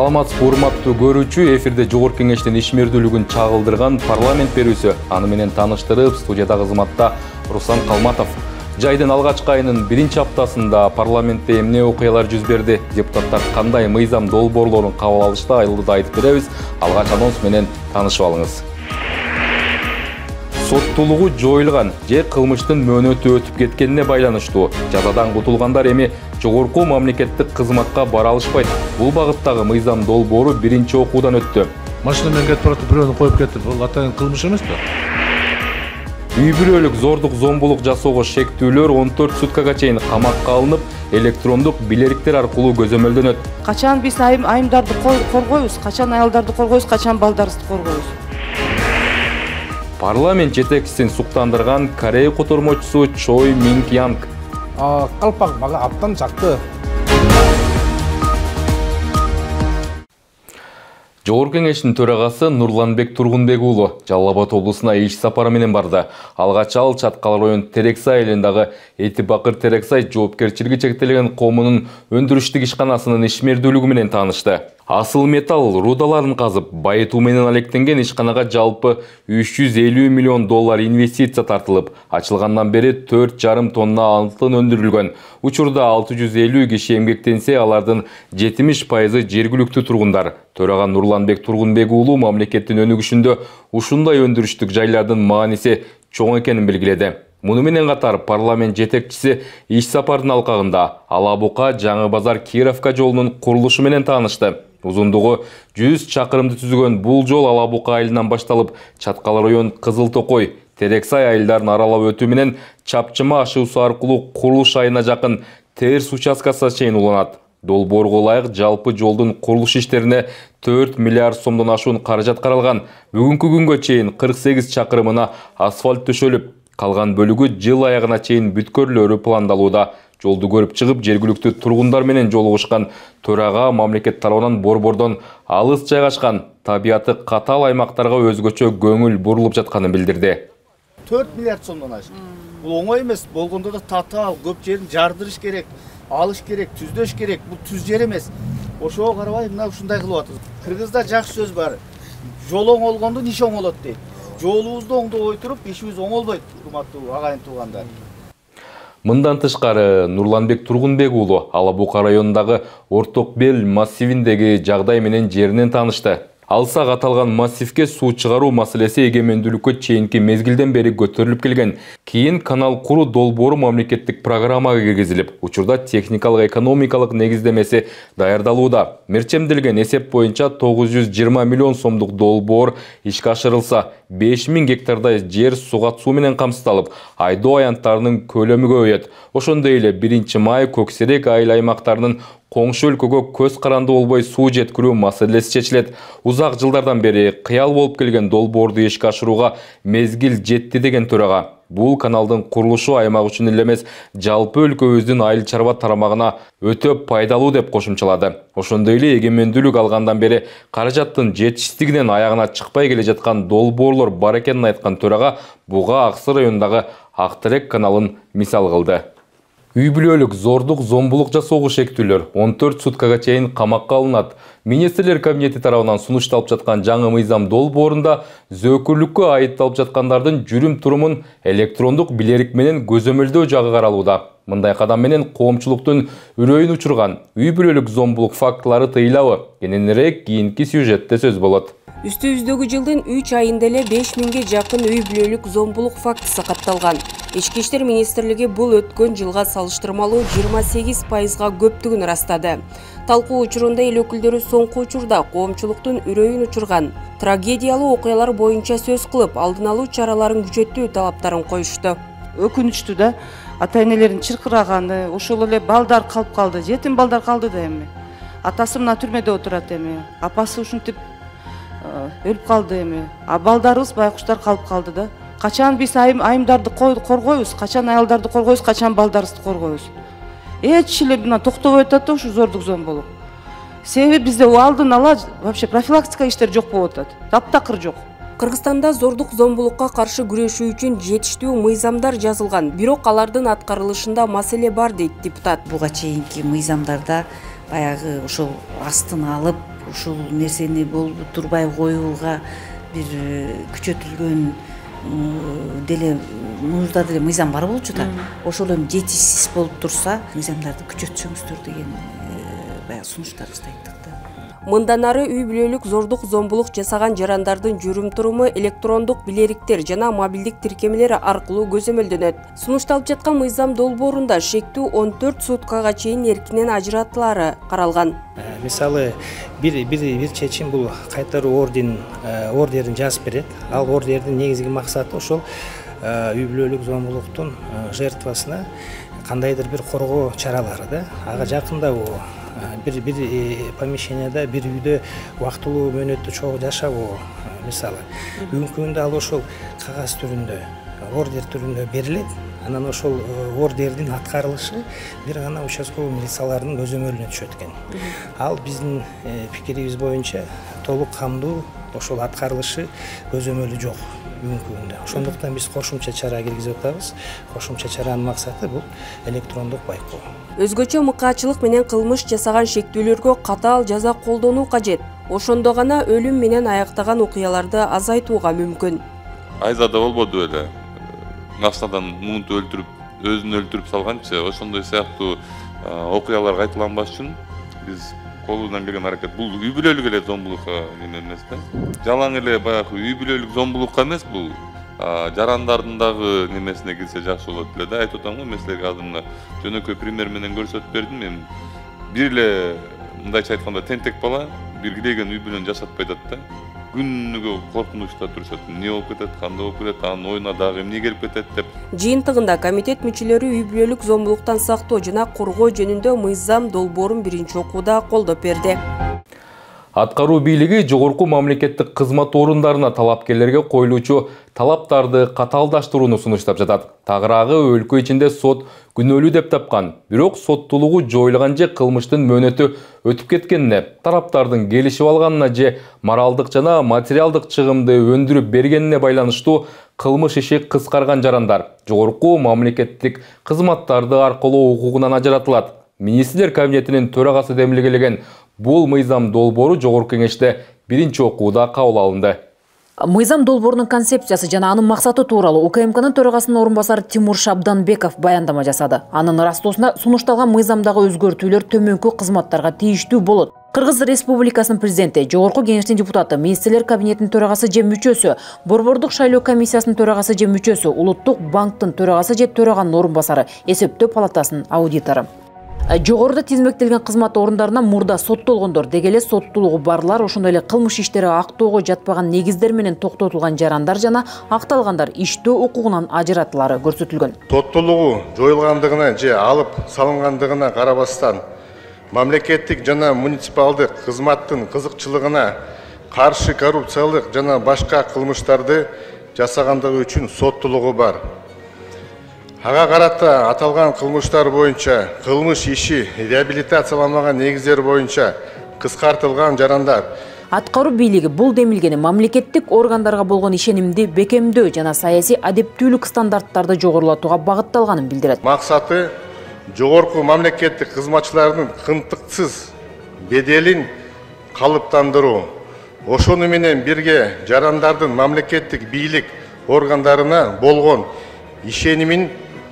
Саламатсызбы урматтуу көрүүчү, эфирде Жогорку Кеңештин ишмердүүлүгүн чагылдырган парламент берүүсү. Аны менен тааныштырып, студияда кызматта Руслан Калматов. Жайдын алгачкы айынын биринчи аптасында парламентте эмне окуялар жүз берди? Депутаттар кандай мыйзам долбоорлорун кабыл алышты? Айылда айтып беребиз. Алгач анонс менен таанышып алыңыз. Соттуулугу жоюлган же кылмыштын мөөнөтү өтүп кеткенине байланыштуу жазадан кутулгандар эми жогорку мамлекеттик кызматка бара алышпайт. Бул багыттагы мыйзам долбоору биринчи окуудан өттү. Машина менен кетип баратып бирөөнү коюп кетти. Бул атайын кылмыш эмеспи? Үй бүлөлүк зордук зомбулук жасоого шектүүлөр 14 суткага чейин камакка алынып, электрондук билериктер аркылуу көзөмөлдөнөт. Качан биз айымдарды коргойбуз, качан аялдарды коргойбуз, качан балдарыбызды коргойбуз. Парламент жетекчисин суктандырган Корея котормочусу Чой Минг Янг. Калпак мага абдан жакты. Жогорку Кеңештин төрагасы Нурланбек Тургунбек уулу Жалал Абад облусуна иш сапары менен барды. Алгач ал Чаткал район Терексай айылындагы Эти Бакыр Терексай жоопкерчилиги чектелген коомунун өндүрүштүк ишканасынын ишмердүүлүгү менен таанышты. Асыл металл рудаларын казып, байытуу менен алектенген ишканага жалпы 350 миллион доллар инвестиция тартылып, ачылгандан бери 4,5 тонна алтын өндүрүлгөн. Учурда 650 киши эмгектенсе, алардын 70% жергиликтүү тургундар. Төраган Нурланбек Тургунбек уулу мамлекеттин өнүгүшүндө ушундай өндүрүштүк жайлардын мааниси чоң экенин белгиледи. Муну менен катар парламент жетекчиси иш сапардын алкагында Ала Бука Жаңы Базар Кировка жолунун курулушу менен таанышты. Узундугу 100 чакырымды түзгөн бул жол Ала Бука айылынан башталып, Чаткал район Кызыл Токой, Терексай айылдарын аралап өтүү менен Чапчыма ашуусу аркылуу курулуш айына жакын терс участкасына чейин уланат. Долбоорго ылайык жалпы жолдун курулуш иштерине 4 миллиард сомдон ашуун каражат каралган. Бүгүнкү күнгө чейин 48 чакырымына асфальт төшөлүп, калган бөлүгү жыл аягына чейин бүткөрүлөрү пландалууда. Жолду көрүп чыгып, жергиликтүү тургундар менен жолугушкан төрага мамлекет тарабынан борбордон алыс жайгашкан табияты катал аймактарга өзгөчө көңүл бурулуп жатканын билдирди. 4 миллиард сомдон ашык. Бул оңой эмес, болгондо да татаал, көп жерин жардырыш керек, алыш керек, түздөш керек. Бул түз жер эмес. Ошого карабай мына ушундай кылып атат. Кыргызда жакшы сөз бар. Жол оңолгондо иш оңолот дейт. Жолубузду оңдобой туруп, ишибиз оңолбойт, урматтуу агайын туугандар. Мындан тышкары Нурланбек Тургунбек уулу Ала Бука районундагы Орток Бел массивиндеги жагдай менен жеринен таанышты. Алсак аталган массивке суу чыгаруу маселеси эгемендүүлүккө чейинки мезгилден бери көтөрүлүп келген. Кийин канал куруу долбоору мамлекеттик программага киргизилип, учурда техникалык экономикалык негиздемеси даярдалууда. Мерчемделген эсеп боюнча 920 миллион сомдук долбоор ишке ашырылса, 5000 гектардай жер суга суу менен камсыздалып, айдоо аянттарынын көлөмү көбөйөт. Ошондой эле 1-май Көксерек айыл аймактарынын коңшу өлкөгө көз каранды болбой суу жеткирүү маселеси чечилет. Узак жылдардан бери кыял болуп келген долбоорду ишке ашырууга мезгил жетти деген төрага. Бул каналдын курулушу аймак үчүн эле эмес, жалпы өлкөбүздүн айыл чарба тарамагына өтө пайдалуу деп кошумчалады. Ошондой эле эгемендүүлүк алгандан бери каражаттын жетишсиздигинен аягына чыкпай келе жаткан долбоорлор бар экенин айткан төрага буга Аксы районундагы Актерек каналын мисал кылды. Үй бүлөлүк зордук зомбулук жасоого шектүүлөр 14 суткага чейин камакка алынат. Министрлер кабинети тарабынан сунушталып жаткан жаңы мыйзам долбоорунда зөөкүрлүккө айыпталып жаткандардын жүрүм турумун электрондук билерик менен көзөмөлдөө жагы каралууда. Мындай кадам менен коомчулуктун үрөйүн учурган үй бүлөлүк зомбулук фактылары тыйылабы? Кененирээк кийинки сюжетте сөз болот. Үстүбүздөгү жылдын 3 айында эле 5000ге жакын үй бүлөлүк зомбулук фактысы катталган. Ички иштер министрлиги бул өткөн жылга салыштырмалуу 28%га көптүгүн ырастады. Талкуу учурунда эл өкүлдөрү соңку учурда коомчулуктун үрөйүн учурган трагедиялуу окуялар боюнча сөз кылып, алдын алуу чараларын күчөтүү талаптарын коюшту. Өкүнүчтүү да ата-энелерин чыркыраганы, ошол эле балдар калып калды, жетим балдар калды да эми. Атасы мына түрмөдө отурат эми, апасы ушинтип өлүп калды эми. А балдарыбыз байкуштар калып калды да. Качан биз айымдарды коргойбуз, качан аялдарды коргойбуз, качан балдарыбызды коргойбуз. Эч эле мына токтобой атат да ушу зордук зомбулук. Себеби бизде алдын ала вообще профилактика иштер жок болуп атат. Таптакыр жок. Кыргызстанда зордук зомбулукка каршы күрөшүү үчүн жетиштүү мыйзамдар жазылган, бирок алардын аткарылышында маселе бар дейт депутат. Буга чейинки мыйзамдарда баягы ошол астын алып ушул нерсени болуп турбай коюуга бир күчөтүлгөн деле муңузда деле мыйзам бар болчу да. Ошол эми жетишсиз болуп турса, мыйзамдарды күчөтсөңүздөр деген баягы сунуштарыбызды айттык да. Мындан ары үй бүлөлүк зордук зомбулук жасаган жарандардын жүрүм-туруму электрондук билериктер жана мобилдик тиркемелер аркылуу көзөмөлдөнөт. Сунушталып жаткан мыйзам долбоорунда шектүү 14 суткага чейин эркинен ажыратылары каралган. Мисалы бир чечим бул кайтаруу ордерин жазып берет. Ал ордердин негизги максаты ошол үй бүлөлүк зомбулуктун жертвасына кандайдыр бир коргоо чаралары да. Ага жакында бир помещенияда бир үйдө убактылуу мөөнөттө чогуу жашабоо мисалы. Бүгүнкү күндө ал ошол кагаз түрүндө, ордер түрүндө берилет. Анан ошол ордердин аткарылышы бир гана участковый милициялардын көзөмөлүнө түшөт экен. Ал биздин пикирибиз боюнча толук камдуу ошол аткарылышы көзөмөлү жок бүгүнкү күндө. Ошондуктан биз кошумча чара киргизип атабыз. Кошумча чаранын максаты бул электрондук байкоо. Өзгөчө мыкаачылык менен кылмыш жасаган шектүүлөргө катаал жаза колдонуу кажет. Ошондо гана өлүм менен аяктаган окуяларды азайтууга мүмкүн. Айзада болбоду эле. Насадан муунту өлтүрүп, өзүн өлтүрүп салганчы, ошондой сыяктуу окуялар кайталанбаш үчүн биз колубуздан келген аракет. Бул үй бүлөлүк эле зомбулукка эмес да. Жалаң эле баягы үй бүлөлүк зомбулукка эмес, бул жарандардын дагы немесине кирсе жакшы болот эле да. Айтып атам го, мен силерге азыр мына жөнөкөй пример менен көрсөтүп бердим. Мен бир эле мындайча айтканда тентек бала бир килеген үй бүлөнү жашатпай атат да. Күнүгө коркунучта турушат. Эмне болуп кетет, кандай болуп кетет, анын оюна дагы эмне келип кетет деп. Жыйынтыгында комитет мүчөлөрү үй бүлөлүк зомбулуктан сактоо жана коргоо жөнүндө мыйзам долбоорун биринчи окууда колдоп берди. Аткаруу бийлиги жогорку мамлекеттик кызмат орундарына талапкерлерге коюлуучу талаптарды катаалдаштырууну сунуштап жатат. Тагыраагы өлкө ичинде сот күнөөлүү деп тапкан, бирок соттуулугу жоюлган же кылмыштын мөөнөтү өтүп кеткенине, тараптардын келишип алганына же моралдык жана материалдык чыгымды өндүрүп бергенине байланыштуу кылмыш иши кыскарган жарандар жогорку мамлекеттик кызматтарды аркылуу укугунан ажыратылат. Министрлер кабинетинин төрагасы демилгелеген бул мыйзам долбоору жогорку кеңеште биринчи окууда кабыл алынды. Мыйзам долбоорунун концепциясы жана анын максаты тууралуу УКМКнын төрагасынын орун басары Тимур Шабданбеков баяндама жасады. Анын ырастоосунда сунушталган мыйзамдагы өзгөртүүлөр төмөнкү кызматтарга тийиштүү болот. Кыргыз Республикасынын президенти, жогорку кеңештин депутаты, министрлер кабинетинин төрагасы же мүчөсү, Борбордук шайлоо комиссиясынын төрагасы же мүчөсү, Улуттук банктын төрагасы же төраганын орун басары, эсептөө палатасынын аудитору. Жогоруда тизмектелген кызмат орундарына мурда соттолгондор, деги эле соттуулугу барлар, ошондой эле кылмыш иштери актоого жатпаган негиздер менен токтотулган жарандар жана акталгандар иштөө укугунан ажыратылары көрсөтүлгөн. Соттуулугу жоюлгандыгына же алып салынгандыгына карабастан, мамлекеттик жана муниципалдык кызматтын кызыкчылыгына каршы коррупциялык жана башка кылмыштарды жасагандыгы үчүн соттуулугу бар. Ага карата аталган кылмыштар боюнча кылмыш иши реабилитацияланмаган негиздер боюнча кыскартылган жарандар. Аткаруу бийлиги бул демилгени мамлекеттик органдарга болгон ишенимди бекемдөө жана саясий адептүүлүк стандарттарды жогорулатууга багытталганын билдирет. Максаты жогорку мамлекеттик кызматчылардын кынтыксыз беделин калыптандыруу. Ошону менен бирге жарандардын мамлекеттик бийлик органдарына болгон ишенимин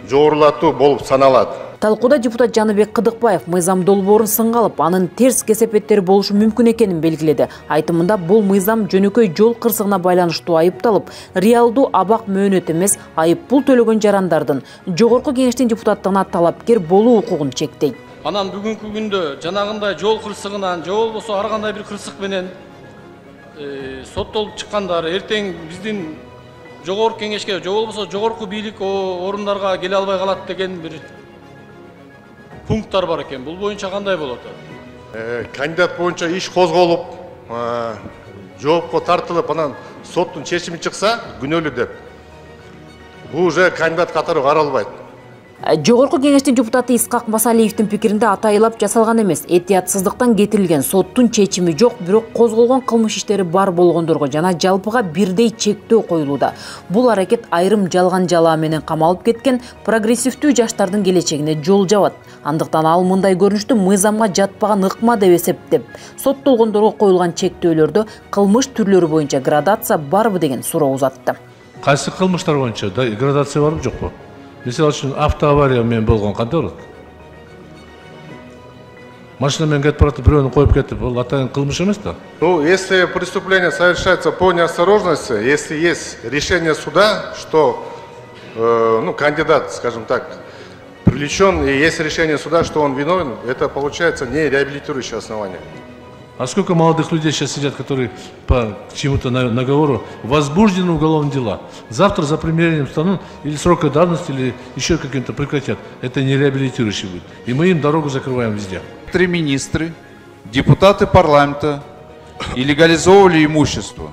жогорулатуу болуп саналат. Талкууда депутат Жаныбек Кыдыкбаев мыйзам долбоорун сынга алып, анын терс кесепеттери болушу мүмкүн экенин белгиледи. Айтымында бул мыйзам жөнөкөй жол кырсыгына байланыштуу айыпталып, реалдуу абак мөөнөт эмес, айып пул төлөгөн жарандардын жогорку кеңештин депутаттыгына талапкер болуу укугун чектейт. Анан бүгүнкү күндө жанагындай жол кырсыгынан же болбосо ар кандай бир кырсык менен соттолуп чыккандар эртең биздин жогорку кеңешке же болбосо жогорку бийлик орундарга келе албай калат деген бир пункттар бар экен. Бул боюнча кандай болот? Кандидат боюнча иш козголуп, жоопко тартылып, анан соттун чечими чыкса, күнөөлүү деп. Бул уже кандидат катары каралбайт. Жогорку кеңештин депутаты Исқақ Масалиевдин пикиринде атайылап жасалган эмес, этиятсыздыктан кетирилген соттун чечими жок, бирок козголгон кылмыш иштери бар болгондорго жана жалпыга бирдей чектөө коюлууда. Бул аракет айрым жалган жалаа менен камалып кеткен прогрессивдүү жаштардын келечегине жол жабат. Андыктан ал мындай көрүнүштү мыйзамга жатпаган ыкма деп эсептеп, соттолгондорго коюлган чектөөлөрдө кылмыш түрлөрү боюнча градация барбы деген суроо узатты. Кайсы кылмыштар боюнча градация барбы жокпу? Мисалы үчүн автоавария менен болгон кандай болот? Машина менен кетип баратып бирөөнү коюп кетип, бул атайын кылмыш эмес да? Ну, если преступление совершается по неосторожности, если есть решение суда, что кандидат, скажем так, привлечен, и есть решение суда, что он виновен, это получается не реабилитирующее основание. А сколько молодых людей сейчас сидят, которые по чему-то наговору возбуждены уголовные дела. Завтра за примирением станут или срока давности, или еще каким-то прекратят. Это не реабилитирующий будет. И мы им дорогу закрываем везде. 3 министры, депутаты парламента и легализовывали имущество.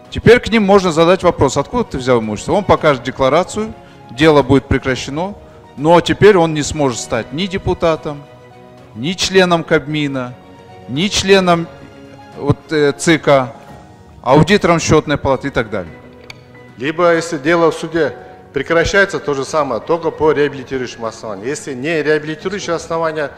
Теперь к ним можно задать вопрос, откуда ты взял имущество. Он покажет декларацию, дело будет прекращено, но теперь он не сможет стать ни депутатом, ни членом Кабмина, ни членом ЦК, аудитором счетной палаты и так далее. Либо, если дело в суде прекращается, то же самое, только по реабилитирующему основанию. Если не реабилитирующее основание,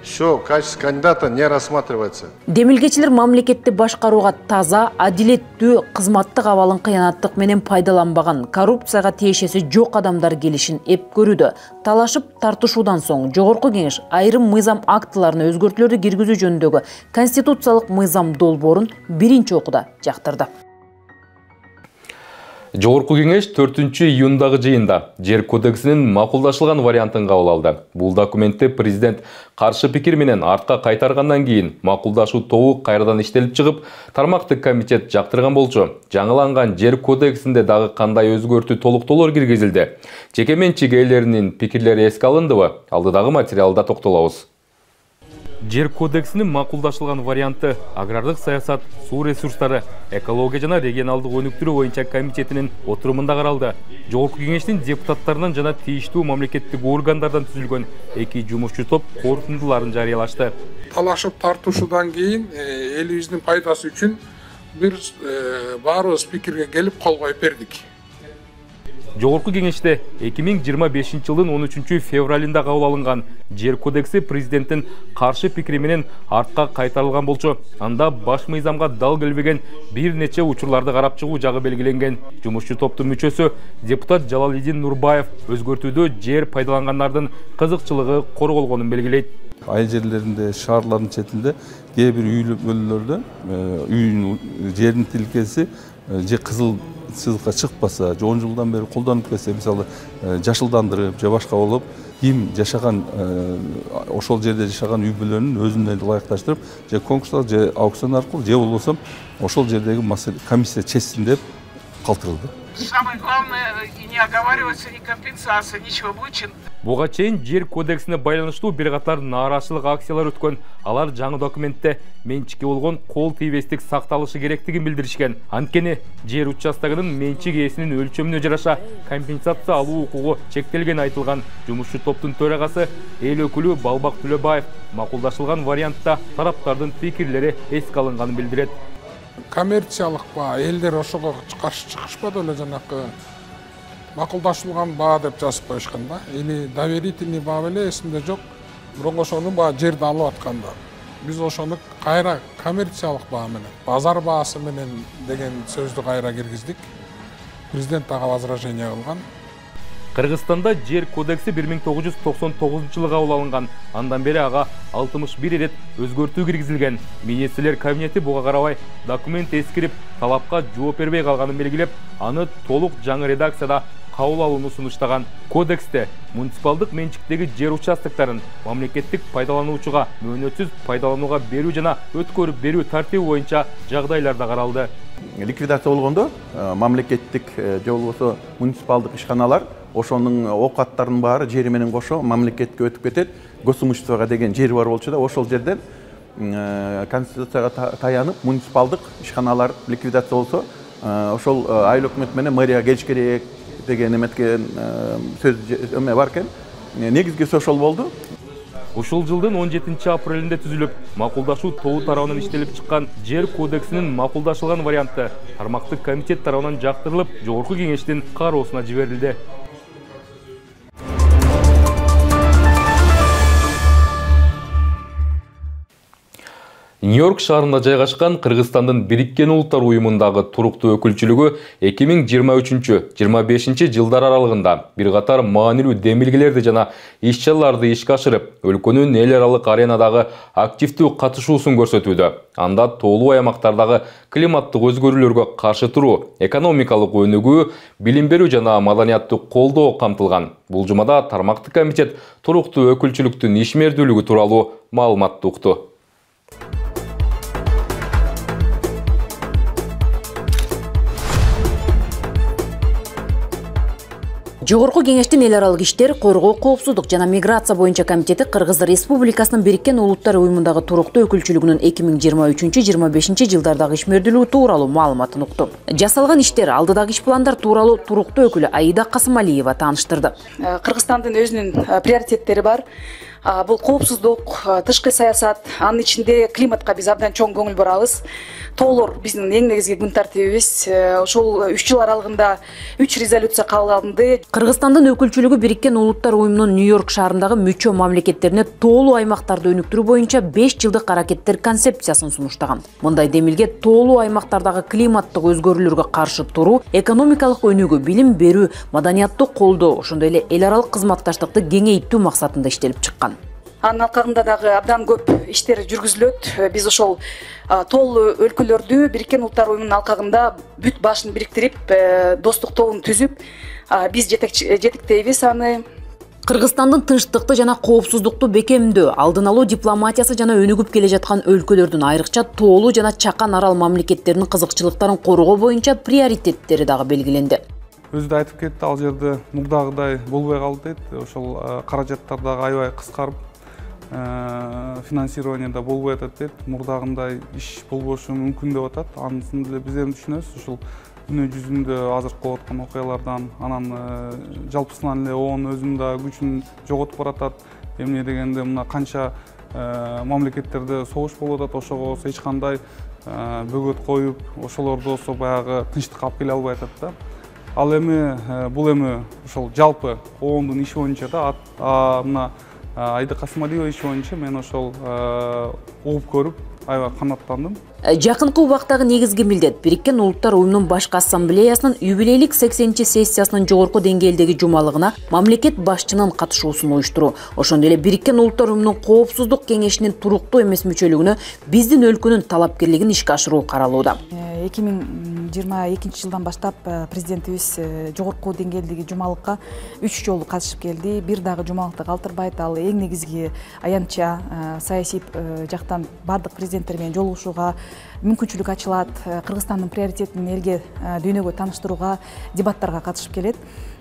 все, качество кандидата не рассматривается. Демилгечилер мамлекетти башкарууга таза, адилеттүү, кызматтык абалын кыянаттык менен пайдаланбаган, коррупцияга тиешеси жок адамдар келишин эп көрүүдө. Талашып тартышуудан соң Жогорку кеңеш айрым мыйзам актыларына өзгөртүүлөрдү киргизүү жөнүндөгү конституциялык мыйзам долбоорун биринчи окууда жактырды. Жогорку кеңеш 4-июндагы жыйында жер кодексинин макулдашылган вариантын кабыл алды. Бул документте президент каршы пикир менен артка кайтаргандан кийин макулдашуу тобу кайрадан иштелип чыгып, тармактык комитет жактырган болчу. Жаңыланган жер кодексинде дагы кандай өзгөртүү толуктоолор киргизилди? Жеке менчик ээлеринин пикирлери эске алындыбы? Алдыдагы материалда токтолобуз. Жер кодексинин макулдашылган варианты агрардык саясат, суу ресурстары, экология жана регионалдык өнүктүрүү боюнча комитетинин отурумунда каралды. Жогорку кеңештин депутаттарынан жана тийиштүү мамлекеттик органдардан түзүлгөн 2 жумушчу топ корутундуларын жарыялашты. Талашып тартышуудан кийин элибиздин пайдасы үчүн бир баарыбыз пикирге келип кол коюп бердик. Жогорку кеңеште 2025 жылдын 13 февралында кабыл алынган жер кодекси президенттин каршы пикири менен артка кайтарылган болчу. Анда баш мыйзамга дал келбеген бир нече учурларды карап чыгуу жагы белгиленген. Жумушчу топтун мүчөсү депутат Жалалидин Нурбаев өзгөртүүдө жер пайдалангандардын кызыкчылыгы корголгонун белгилейт. Айыл жерлеринде, шаарлардын четинде кээ бир үй бөлөлөрдө үйүнүн жердин тилкеси же кызыл сызыкка чыкпаса, же 10 жылдан бери колдонуп келсе, мисалы жашылдандырып же башка болуп, ким жашаган ошол жерде жашаган үй бүлөнүн өзүнө ылайыкташтырып, же конкурстар же аукцион аркылуу, же болбосо ошол жердеги комиссия чечсин деп калтырылды. Самое главное, не оговариваться, ни компенсация, ничего будет. Буга чейин жер кодексине байланыштуу бир катар нааразычылык акциялар өткөн. Алар жаңы документте менчикке болгон кол тийбестик сакталышы керектигин билдиришкен. Анткени жер участогунун менчик ээсинин өлчөмүнө жараша компенсация алуу укугу чектелген айтылган. Жумушчу топтун төрагасы эл өкүлү Балбак Төлөбаев макулдашылган вариантта тараптардын пикирлери эске алынганын билдирет. Коммерциялык баа, элдер ошого каршы чыгышпады эле, жанакы макулдашылган баа деп жазып коюшкан да. Или доверительный баа эле эсимде жок. Бирок ошонун баа жерди алып аткандар. Биз ошону кайра коммерциялык баа менен, базар баасы менен деген сөздү кайра киргиздик. Президент дагы возражение кылган. Кыргызстанда жер кодекси 1999 жылы кабыл алынган. Андан бери ага 61 ирет өзгөртүү киргизилген. Министрлер кабинети буга карабай документ эскирип, талапка жооп бербей калганын белгилеп, аны толук жаңы редакцияда кабыл алууну сунуштаган. Кодексте муниципалдык менчиктеги жер участоктарын мамлекеттик пайдалануучуга мөөнөтсүз пайдаланууга берүү жана өткөрүп берүү тартиби боюнча жагдайлар да каралды. Ликвидация болгондо мамлекеттик же болбосо муниципалдык ишканалар ошонун оокаттарынын баары жери менен кошо мамлекетке өтүп кетет. Госимуществого деген жери бар болчу да, ошол жерден конституцияга таянып муниципалдык ишканалар ликвидация болсо, ошол айыл өкмөт менен мэрияга келиш керек деген эметкен сөз эме бар экен. негизгиси ошол болду. Ушул жылдын 17 апрелинде түзүлүп, макулдашуу тобу тарабынан иштелип чыккан жер кодексинин макулдашылган варианты тармактык комитет тарабынан жактырылып, жогорку кеңештин кароосуна жиберилди. Нью-Йорк шаарында жайгашкан Кыргызстандын Бириккен Улуттар уюмундагы туруктуу өкүлчүлүгү 2023-25 жылдар аралыгында бир катар маанилүү демилгелерди жана иш-чараларды ишке ашырып, өлкөнүн эл аралык аренадагы активдүү катышуусун көрсөтүүдө. Анда тоолуу аймактардагы климаттык өзгөрүүлөргө каршы туруу, экономикалык өнүгүү, билим берүү жана маданияттык колдоо камтылган. Бул жумада тармактык комитет туруктуу өкүлчүлүктүн ишмердүүлүгү тууралуу маалыматты укту. Жогорку кеңештин эл аралык иштер, коргоо, коопсуздук жана миграция боюнча комитети Кыргыз Республикасынын Бириккен Улуттар уюмундагы туруктуу өкүлчүлүгүнүн 2023-25 жылдардагы ишмердүүлүгү тууралуу маалыматын укту. Жасалган иштер, алдыдагы иш пландар тууралуу туруктуу өкүлү Аида Касымалиева тааныштырды. Кыргызстандын өзүнүн приоритеттери бар. Бул коопсуздук, тышкы саясат, анын ичинде климатка биз абдан чоң көңүл бурабыз. Тоолор биздин эң негизги күн тартибибиз. Ошол 3 жыл аралыгында 3 резолюция кабыл алынды. Кыргызстандын өкүлчүлүгү Бириккен Улуттар уюмунун Нью-Йорк шаарындагы мүчө мамлекеттерине тоолуу аймактарды өнүктүрүү боюнча 5 жылдык аракеттер концепциясын сунуштаган. Мындай демилге тоолуу аймактардагы климаттык өзгөрүүлөргө каршы туруу, экономикалык өнүгүү, билим берүү, маданияттык колдоо, ошондой эле эл аралык кызматташтыкты кеңейтүү максатында иштелип чыккан. Анын алкагында дагы абдан көп иштер жүргүзүлөт. Биз ошол тоолуу өлкөлөрдү Бириккен Улуттар уюмунун алкагында бүт башын бириктирип, достук тобун түзүп, биз жетектейбиз аны. Кыргызстандын тынчтыкты жана коопсуздукту бекемдөө, алдын алуу дипломатиясы жана өнүгүп келе жаткан өлкөлөрдүн айрыкча тоолуу жана чакан арал мамлекеттеринин кызыкчылыктарын коргоо боюнча приоритеттери дагы белгиленди. Өзү да айтып кетти, ал жерде мурдагыдай болбой калды дейт. Ошол каражаттар дагы аябай кыскарып, финансирование да болбой атат дейт. Мурдагындай иш болбошу мүмкүн деп атат. Анысын деле биз эми түшүнөбүз. Ушул дүнү жүзүндө азыр болуп аткан окуялардан, анан жалпысынан эле ООН өзүнүн да күчүн жоготуп баратат. Эмне дегенде мына канча мамлекеттерде согуш болуп атат, ошого эч кандай бөгөт коюп, ошолорду болсо баягы тынчтыкка алып келе албай атат да. Ал эми бул эми ошол жалпы ООНдун иши боюнча да, мына Аида Касымалиева иши боюнча мен ошол угуп көрүп аябай канааттандым. Жакынкы убактагы негизги милдет Бириккен Улуттар уюмунун башкы ассамблеясынын юбилейлик 80-сессиясынын жогорку деңгээлдеги жумалыгына мамлекет башчынын катышуусун уюштуруу, ошондой эле Бириккен Улуттар уюмунун коопсуздук кеңешинин туруктуу эмес мүчөлүгүнө биздин өлкөнүн талапкерлигин ишке ашыруу каралууда. 2022 жылдан баштап президентибиз жогорку деңгээлдеги жумалыкка 3 жолу катышып келди. Бир дагы жумалыкты калтырбайт. Ал эң негизги аянтча саясий жактан бардык президенттер менен жолугушууга мүмкүнчүлүк ачылат. Кыргызстандын приоритетин элге дүйнөгө тааныштырууга, дебаттарга катышып келет.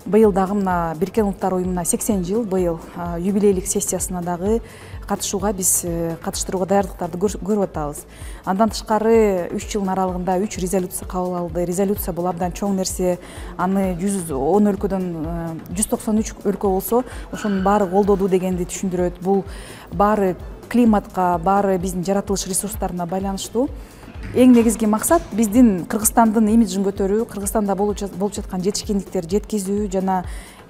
Быйыл дагы мына Бириккен Улуттар уюмуна 80 жыл, быйыл юбилейлик сессиясына дагы катышууга биз катыштырууга даярдыктарды көрүп атабыз. Андан тышкары 3 жылдын аралыгында 3 резолюция кабыл алды. Резолюция бул абдан чоң нерсе. Аны 110 өлкөдөн 193 өлкө болсо, ошонун баары колдоду дегенди түшүндүрөт. Бул баары климатка, баары биздин жаратылыш ресурстарына байланыштуу. Эң негизги максат биздин Кыргызстандын имиджин көтөрүү, Кыргызстанда болуп жаткан жетишкендиктерди жеткизүү жана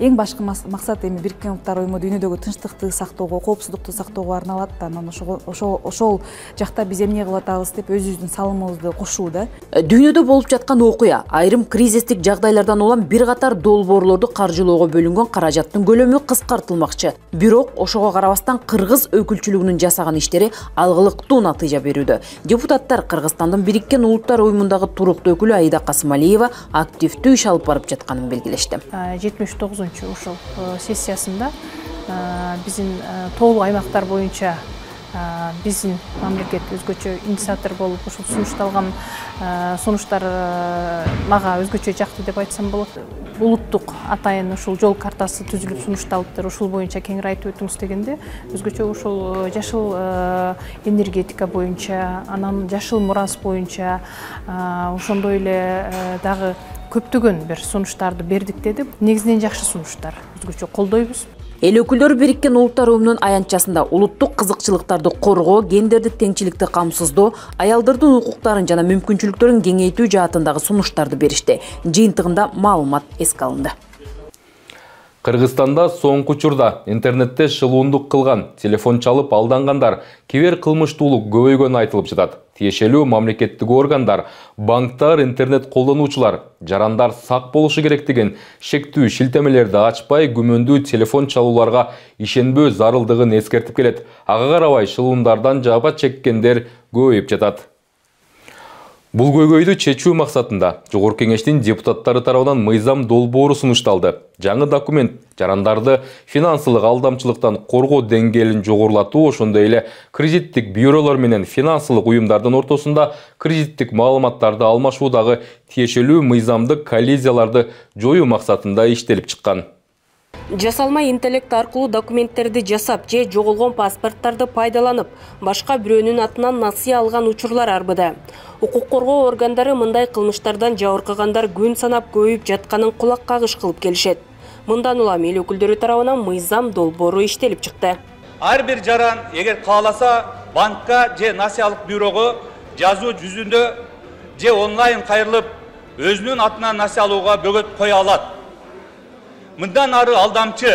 эң башкы максат эми Бириккен Улуттар уюму дүйнөдөгү тынчтыкты сактоого, коопсуздукту сактоого арналат. Анан ошол жакта биз эмне кылып атабыз деп өзүбүздүн салымыбызды кошуу да. Дүйнөдө болуп жаткан окуя, айрым кризистик жагдайлардан улам бир катар долбоорлорду каржылоого бөлүнгөн каражаттын көлөмү кыскартылмакчы. Бирок ошого карабастан Кыргыз өкүлчүлүгүнүн жасаган иштери алгылыктуу натыйжа берүүдө. Депутаттар Кыргызстандын Бириккен Улуттар уюмундагы туруктуу өкүлү Аида Касымалиева активдүү иш алып барып жатканын белгилешти. 79 ушул сессиясында биздин тоолуу аймактар боюнча биздин мамлекет өзгөчө инициатор болуп ушул сунушталган сунуштар мага өзгөчө жакты деп айтсам болот. Улуттук атайын ушул жол картасы түзүлүп сунушталыптыр. Ушул боюнча кеңири айтып өтүңүз дегенде, өзгөчө ушул жашыл энергетика боюнча, анан жашыл мурас боюнча, ошондой эле дагы көптөгөн бир сунуштарды бердик деди. Негизинен жакшы сунуштар, өзгөчө колдойбуз. Эл өкүлдөрү Бириккен Улуттар Уюмунун аянтчасында улуттук кызыкчылыктарды коргоо, гендердик теңчиликти камсыздоо, аялдардын укуктарын жана мүмкүнчүлүктөрүн кеңейтүү жаатындагы сунуштарды беришти. Жыйынтыгында маалымат эске алынды. Кыргызстанда соңку учурда интернетте шылуундук кылган, телефон чалып алдангандар, кибер кылмыштуулук көбөйгөнү айтылып жатат. Тиешелүү мамлекеттик органдар, банктар, интернет колдонуучулар, жарандар сак болушу керек деген шектүү шилтемелерди ачпай, күмөндүү телефон чалууларга ишенбөө зарылдыгын эскертип келет. Ага карабай шылуундардан жапа чеккендер көбөйүп жатат. Бул көйгөйдү чечүү максатында Жогорку Кеңештин депутаттары тарабынан мыйзам долбоору сунушталды. Жаңы документ жарандарды финансылык алдамчылыктан коргоо деңгээлин жогорулатуу, ошондой эле кредиттик бюролор менен финансылык уюмдардын ортосунда кредиттик маалыматтарды алмашуудагы тиешелүү мыйзамдык коллизияларды жоюу максатында иштелип чыккан. Жасалма интеллект аркылуу документтерди жасап же жоголгон паспорттарды пайдаланып, башка бирөөнүн атынан насыя алган учурлар арбыда. Укук коргоо органдары мындай кылмыштардан жабыркагандар күн санап көбөйүп жатканын кулак кагыш кылып келишет. Мындан улам эл өкүлдөрү тарабынан мыйзам долбоору иштелип чыкты. Ар бир жаран эгер кааласа банкка же насыялык бюрого жазуу жүзүндө же онлайн кайрылып өзүнүн атынан насыя алууга бөгөт кое алат. Мындан ары алдамчы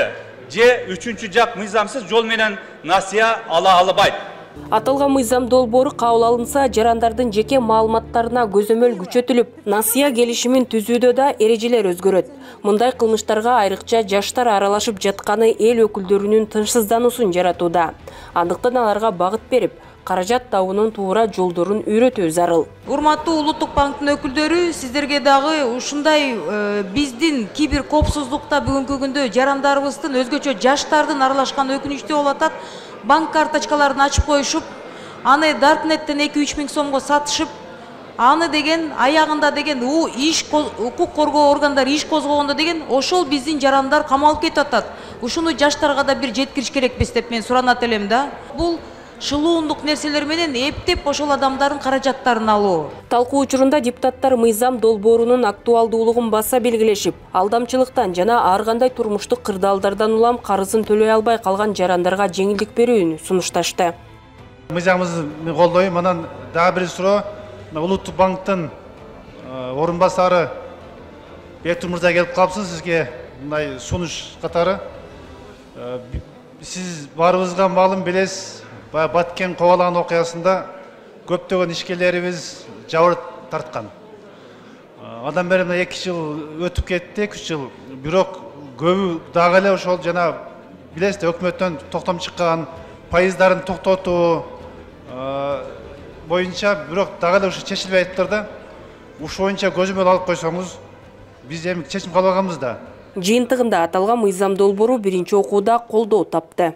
же үчүнчү жак мыйзамсыз жол менен насыя ала албайт. Аталган мыйзам долбоору кабыл алынса, жарандардын жеке маалыматтарына көзөмөл күчөтүлүп, насыя келишимин түзүүдө да эрежелер өзгөрөт. Мындай кылмыштарга айрыкча жаштар аралашып жатканы эл өкүлдөрүнүн тынчсыздануусун жаратууда. Андыктан аларга багыт берип, каражат табуунун туура жолдорун үйрөтүү зарыл. Урматтуу Улуттук банктын өкүлдөрү, сиздерге дагы ушундай биздин кибер коопсуздукта бүгүнкү күндө жарандарыбыздын өзгөчө жаштардын аралашканы өкүнүчтүү болуп атат. Банк карточкаларын ачып коюшуп, аны даркнеттен 2-3 миң сомго сатышып, аны деген аягында деген укук коргоо органдары иш козгогондо деген ошол биздин жарандар камалып кетип атат. Ушуну жаштарга да бир жеткириш керекпиз деп мен суранат элем да. Бул шылуундук нерселер менен эптеп ошол адамдардын каражаттарын алуу. Талкуу учурунда депутаттар мыйзам долбоорунун актуалдуулугун баса белгилешип, алдамчылыктан жана ар кандай турмуштук кырдаалдардан улам карызын төлөй албай калган жарандарга жеңилдик берүүнү сунушташты. Мыйзамыбызды мен колдойм. Анан дагы бир суроо, Улуттук банктын орун басары Бектур мырза келип калыпсыз, сизге мындай сунуш катары. Сиз баарыбызга маалым билесиз, Баткен Ковалаган окуясында көптөгөн ишкерлерибиз жабыр тарткан. Андан бери 2 жыл өтүп кетти, 3 жыл. Бирок көбү дагы эле ошол жана билесиз, өкмөттөн токтом чыккан пайыздарын токтотуу боюнча бирок дагы эле ушу чечилбей атыптыр да. Ушу боюнча көзөмөл алып койсоңуз, биз эми чечим кабыл алганбыз да. Жыйынтыгында аталган мыйзам долбоору биринчи окууда колдоо тапты.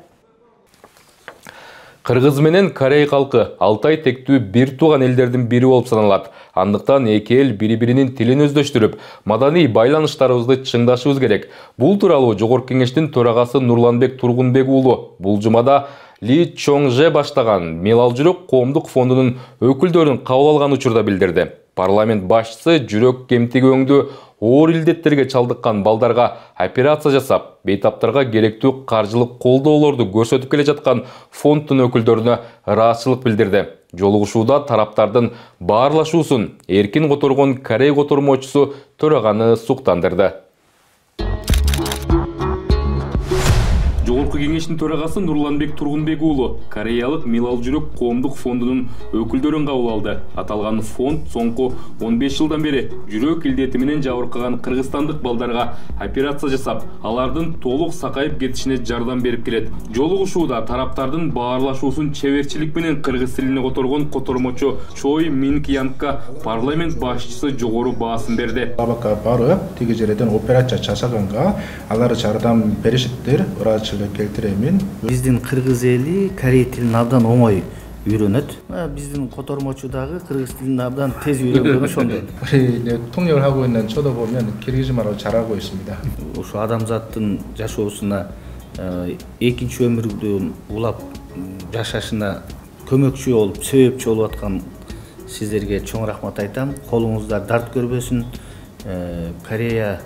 Кыргыз менен Корей калкы Алтай тектүү бир тууган элдердин бири болуп саналат. Андыктан эки эл бири-биринин тилин өздөштүрүп, маданий байланыштарыбызды чыңдашыбыз керек. Бул тууралуу Жогорку Кеңештин төрагасы Нурланбек Тургунбек уулу бул жумада Ли Чоңже баштаган Мелал жүрөк коомдук фондунун өкүлдөрүн кабыл алган учурда билдирди. Парламент башчысы жүрөк кемтиги өңдүү оор илдеттерге чалдыккан балдарга операция жасап, бейтаптарга керектүү каржылык колдоолорду көрсөтүп келе жаткан фонддун өкүлдөрүнө ыраазычылык билдирди. Жолугушууда тараптардын баарлашуусун эркин которгон Корей котормочусу төраганы суктандырды. Жогорку Кеңештин төрагасы Нурланбек Тургунбек уулу Кореялык Мелал жүрөк коомдук фондунун өкүлдөрүн кабыл алды. Аталган фонд соңку 15 жылдан бери жүрөк илдети менен жабыркаган кыргызстандык балдарга операция жасап, алардын толук сакайып кетишине жардам берип келет. Жолугушууда тараптардын баарлашуусун чеберчилик менен кыргыз тилине которгон котормочу Чой Мин Киянга парламент башчысы жогору баасын берди. Абакка барып, тиги жерден операция жасаганга алар жардам беришиптир. Келтиремин. Биздин кыргыз эли корей тилин абдан оңой үйрөнөт. Биздин котормочу дагы кыргыз тилин абдан тез үйрөнгөн ошондой. 통역을 하고 있는 저도 보면 kirgiz말을 잘하고 있습니다. Ошо адамзаттын жашоосуна экинчи өмүрдүн улап жашашына көмөкчү болуп, себепчи болуп аткан сиздерге чоң рахмат айтам. Колуңуздар дарт көрбөсүн. Корея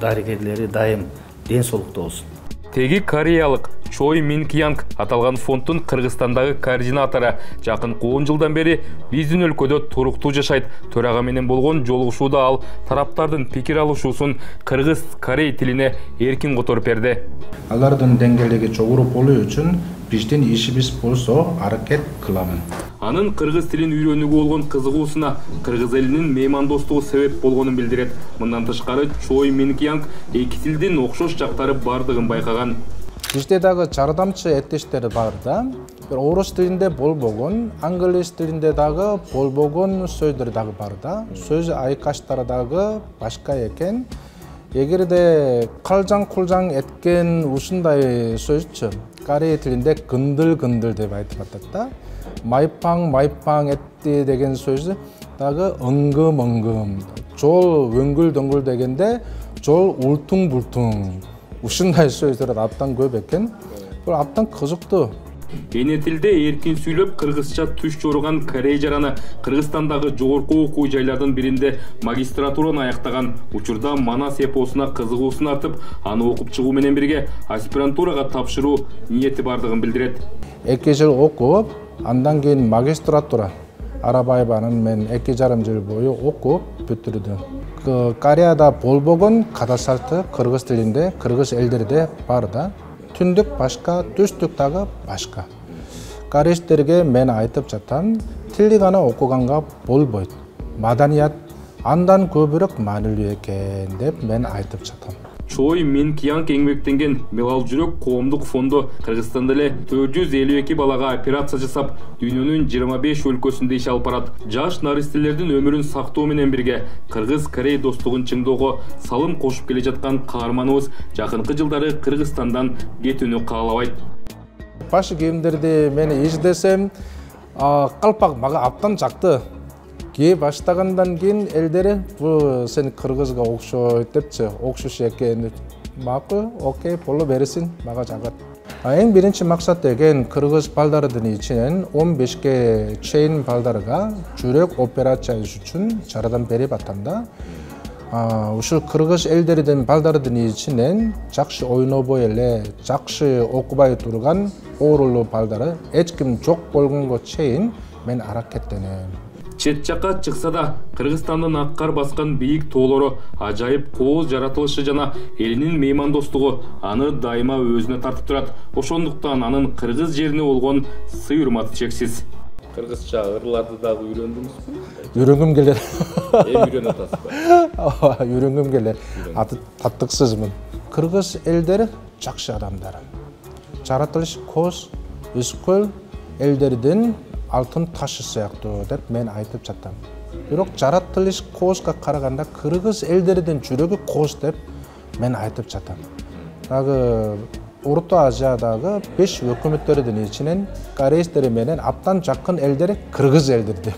дарыгерлери дайым ден соолукта болсун. Теги кореялык Чой Мин Киянг аталган фонддун Кыргызстандагы координатору жакын 10 жылдан бери биздин өлкөдө туруктуу жашайт. Төрага менен болгон жолугушууда ал тараптардын пикир алышуусун кыргыз-корей тилине эркин которуп берди. Алардын деңгээлиги жогору болуу үчүн биздин ишибиз болсо аракет кыламын. Анын кыргыз тилин үйрөнүүгө болгон кызыгуусуна кыргыз элинин меймандостугу себеп болгонун билдирет. Мындан тышкары Чой Мин Киянг эки тилдин окшош жактары бардыгын байкаган. Бизде дагы жардамчы эптештер бар да. Орус тилинде болбогон, англис тилинде дагы болбогон сөздөр дагы бар да. Сөз айкаштары дагы башка экен. Эгерде калжаң-кулжаң эткен ушундай сөзчү корей тилинде гындыл-гындыл деп айтып атат да. Майпаң этти деген сөзү дагы ыңгым-ыңгым. Жол өңгүл-дөңгүл дегенде жол ултуң-бултуң. Ушундай сөздөр абдан көп экен. Бул абдан кызыктуу. Эне тилде эркин сүйлөп кыргызча түш жоруган корей жараны Кыргызстандагы жогорку окуу жайлардын биринде магистратураны аяктаган. Учурда Манас эпосуна кызыгуусун артып, аны окуп чыгуу менен бирге аспирантурага тапшыруу ниети бардыгын билдирет. 2 жыл окуп, андан кийин магистратура Арабаеванын мен 2,5 жыл бою окуп бүтүрдүм. Кореяда болбогон кадасалты кыргыз тилинде, кыргыз элдерде бар да. Түндүк башка, түштүк дагы башка. Кореецтерге мен айтып жатам, тилди гана окуганга болбойт. Маданият андан көбүрөөк маанилүү экен деп мен айтып жатам. Чой Мин Киянг эңбектенген Мелал жүрөк коомдук фонду Кыргызстанда эле 452 балага операция жасап, дүйнөнүн 25 өлкөсүндө иш алып барат. Жаш наристелердин өмүрүн сактоо менен бирге Кыргыз-Корей достугун чыңдоого салым кошуп келе жаткан каарманыбыз жакынкы жылдары Кыргызстандан кетүүнү каалабайт. Баш кийимдерди мен издесем, калпак мага абдан жакты. Кие баштагандан кийин элдери бул сен кыргызга окшойт депчи, окшош экен. Макул, окей, боло берсин, мага жагат. Эң биринчи максат деген кыргыз балдардын ичинен 15ге чейин балдарга жүрөк операциясы үчүн жардам берип атам да. Ушул кыргыз элдердин балдардын ичинен жакшы ойнобой эле, жакшы окубай турган оорулуу балдары эч ким жок болгонго чейин мен аракеттенем. Чет жакка чыкса да Кыргызстандын аккар баскан бийик тоолору, ажайып кооз жаратылышы жана элинин меймандостугу аны дайыма өзүнө тартып турат. Ошондуктан анын кыргыз жерине болгон сый урматы чексиз. Кыргызча ырларды дагы үйрөндүңүзбү? Үйрөнгүм келет. Үйрөнүп атасызбы? Үйрөнгүм келет. Таттыксызмын. Кыргыз элдери жакшы адамдар. Жаратылыш кооз, үскөл элдердин алтын ташы сыяктуу деп мен айтып жатам. Бирок жаратылыш коозга караганда кыргыз элдердин жүрөгү кооз деп мен айтып жатам. Дагы Орто Азиядагы 5 өкмөттөрдүн ичинен корейстер менен абдан жакын элдер кыргыз элдер.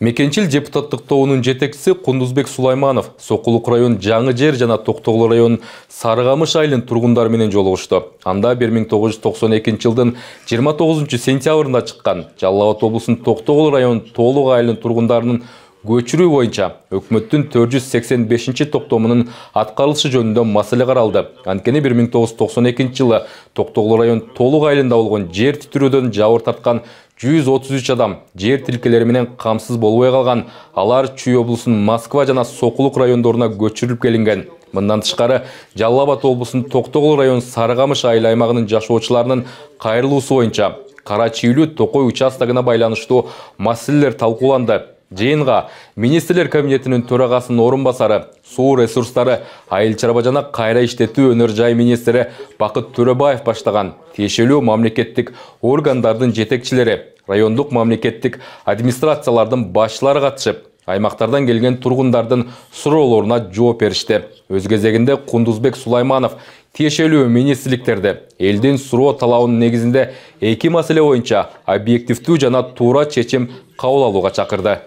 Мекенчил депутаттык тобунун жетекчиси Кундузбек Сулайманов Сокулук район Жаңы Жер жана Токтогул район Сарыгамыш айылынын тургундары менен жолугушту. Анда 1992 жылдын 29 сентябрында чыккан Жалал Абад облусунун Токтогул район Тоолук айылынын тургундарынын көчүрүү боюнча өкмөттүн 485 токтомунун аткарылышы жөнүндө маселе каралды. Анткени 1992 жылы Токтогул район Тоолук айылында болгон жер титирүүдөн жабыр тарткан 133 адам жер тилкелери менен камсыз болбой калган. Алар Чүй облусунун Москва жана Сокулук райондоруна көчүрүлүп келинген. Мындан тышкары Жалал Абад облусунун Токтогул район Сарыгамыш айыл аймагынын жашоочуларынын кайрылуусу боюнча Кара Чийлүү Токой участогуна байланыштуу маселелер талкууланды. Жыйынга министрлер кабинетинин төрагасынын орун басары, суу ресурстары, айыл чарба жана кайра иштетүү өнөр жай министри Бакыт Төрөбаев баштаган тиешелүү мамлекеттик органдардын жетекчилери, райондук мамлекеттик администрациялардын башчылары катышып, аймактардан келген тургундардын суроолоруна жооп беришти. Өз кезегинде Кундузбек Сулайманов тиешелүү министрликтерди элдин суроо талабынын негизинде эки маселе боюнча объективдүү жана туура чечим кабыл алууга чакырды.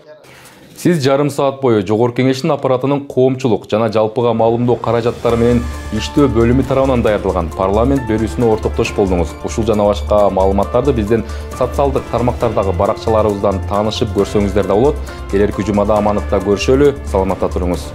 Сиз жарым саат бою Жогорку Кеңештин аппаратынын коомчулук жана жалпыга маалымдоо каражаттары менен иштөө бөлүмү тарабынан даярдалган парламент берүүсүнө ортоктош болдуңуз. Ушул жана башка маалыматтарды биздин социалдык тармактардагы баракчаларыбыздан таанышып көрсөңүздөр да болот. Келерки жумада амандыкта көрүшөлү, саламатта туруңуз.